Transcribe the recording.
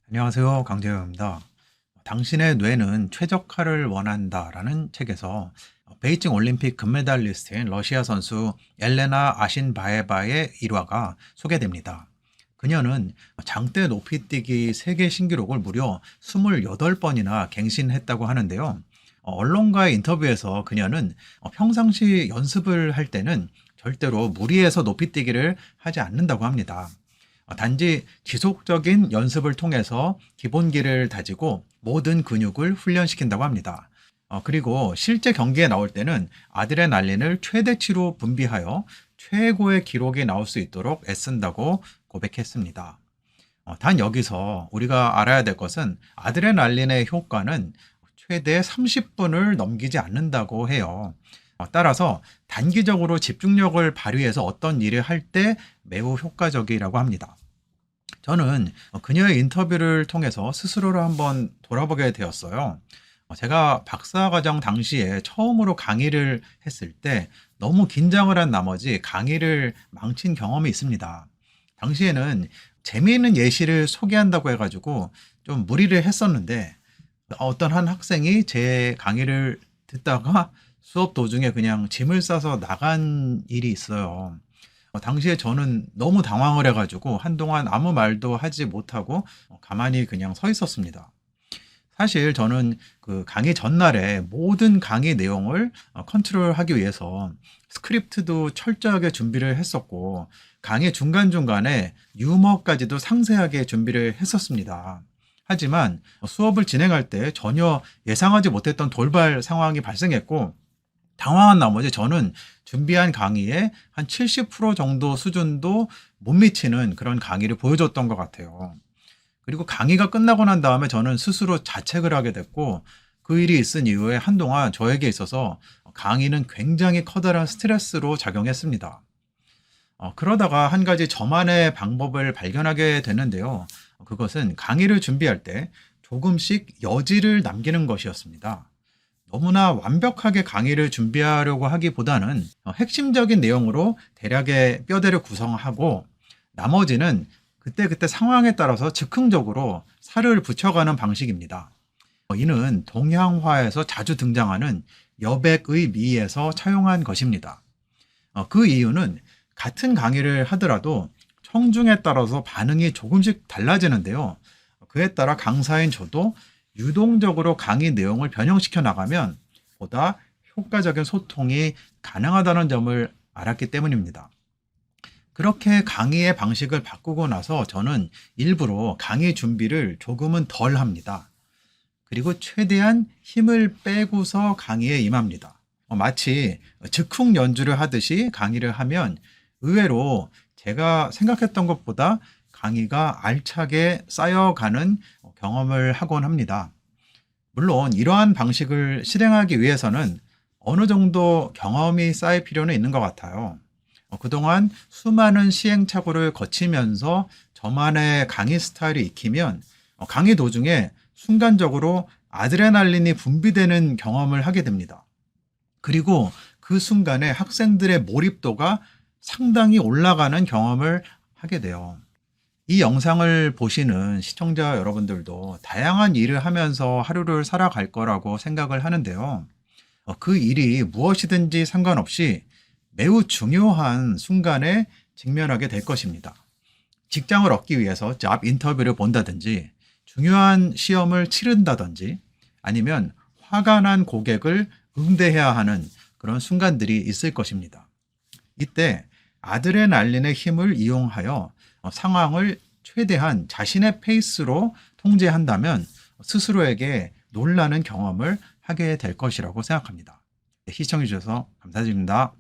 안녕하세요. 강재영입니다. 당신의 뇌는 최적화를 원한다라는 책에서 베이징 올림픽 금메달리스트인 러시아 선수 엘레나 아신바에바의 일화가 소개됩니다. 그녀는 장대 높이뛰기 세계 신기록을 무려 28번이나 갱신했다고 하는데요. 언론과의 인터뷰에서 그녀는 평상시 연습을 할 때는 절대로 무리해서 높이뛰기를 하지 않는다고 합니다. 단지 지속적인 연습을 통해서 기본기를 다지고 모든 근육을 훈련시킨다고 합니다. 그리고 실제 경기에 나올 때는 아드레날린을 최대치로 분비하여 최고의 기록이 나올 수 있도록 애쓴다고 고백했습니다. 단 여기서 우리가 알아야 될 것은 아드레날린의 효과는 최대 30분을 넘기지 않는다고 해요. 따라서 단기적으로 집중력을 발휘해서 어떤 일을 할 때 매우 효과적이라고 합니다. 저는 그녀의 인터뷰를 통해서 스스로를 한번 돌아보게 되었어요. 제가 박사과정 당시에 처음으로 강의를 했을 때 너무 긴장을 한 나머지 강의를 망친 경험이 있습니다. 당시에는 재미있는 예시를 소개한다고 해가지고 좀 무리를 했었는데 어떤 한 학생이 제 강의를 듣다가 수업 도중에 그냥 짐을 싸서 나간 일이 있어요. 당시에 저는 너무 당황을 해가지고 한동안 아무 말도 하지 못하고 가만히 그냥 서 있었습니다. 사실 저는 그 강의 전날에 모든 강의 내용을 컨트롤하기 위해서 스크립트도 철저하게 준비를 했었고 강의 중간중간에 유머까지도 상세하게 준비를 했었습니다. 하지만 수업을 진행할 때 전혀 예상하지 못했던 돌발 상황이 발생했고 당황한 나머지 저는 준비한 강의의 한 70% 정도 수준도 못 미치는 그런 강의를 보여줬던 것 같아요. 그리고 강의가 끝나고 난 다음에 저는 스스로 자책을 하게 됐고 그 일이 있은 이후에 한동안 저에게 있어서 강의는 굉장히 커다란 스트레스로 작용했습니다. 그러다가 한 가지 저만의 방법을 발견하게 됐는데요. 그것은 강의를 준비할 때 조금씩 여지를 남기는 것이었습니다. 너무나 완벽하게 강의를 준비하려고 하기보다는 핵심적인 내용으로 대략의 뼈대를 구성하고 나머지는 그때그때 상황에 따라서 즉흥적으로 살을 붙여가는 방식입니다. 이는 동양화에서 자주 등장하는 여백의 미에서 차용한 것입니다. 그 이유는 같은 강의를 하더라도 청중에 따라서 반응이 조금씩 달라지는데요. 그에 따라 강사인 저도 유동적으로 강의 내용을 변형시켜 나가면 보다 효과적인 소통이 가능하다는 점을 알았기 때문입니다. 그렇게 강의의 방식을 바꾸고 나서 저는 일부러 강의 준비를 조금은 덜 합니다. 그리고 최대한 힘을 빼고서 강의에 임합니다. 마치 즉흥 연주를 하듯이 강의를 하면 의외로 제가 생각했던 것보다 강의가 알차게 쌓여가는 경험을 하곤 합니다. 물론 이러한 방식을 실행하기 위해서는 어느 정도 경험이 쌓일 필요는 있는 것 같아요. 그동안 수많은 시행착오를 거치면서 저만의 강의 스타일이 익히면 강의 도중에 순간적으로 아드레날린이 분비되는 경험을 하게 됩니다. 그리고 그 순간에 학생들의 몰입도가 상당히 올라가는 경험을 하게 돼요. 이 영상을 보시는 시청자 여러분들도 다양한 일을 하면서 하루를 살아갈 거라고 생각을 하는데요. 그 일이 무엇이든지 상관없이 매우 중요한 순간에 직면하게 될 것입니다. 직장을 얻기 위해서 잡 인터뷰를 본다든지 중요한 시험을 치른다든지 아니면 화가 난 고객을 응대해야 하는 그런 순간들이 있을 것입니다. 이때 아드레날린의 힘을 이용하여 상황을 최대한 자신의 페이스로 통제한다면 스스로에게 놀라는 경험을 하게 될 것이라고 생각합니다. 시청해 주셔서 감사드립니다.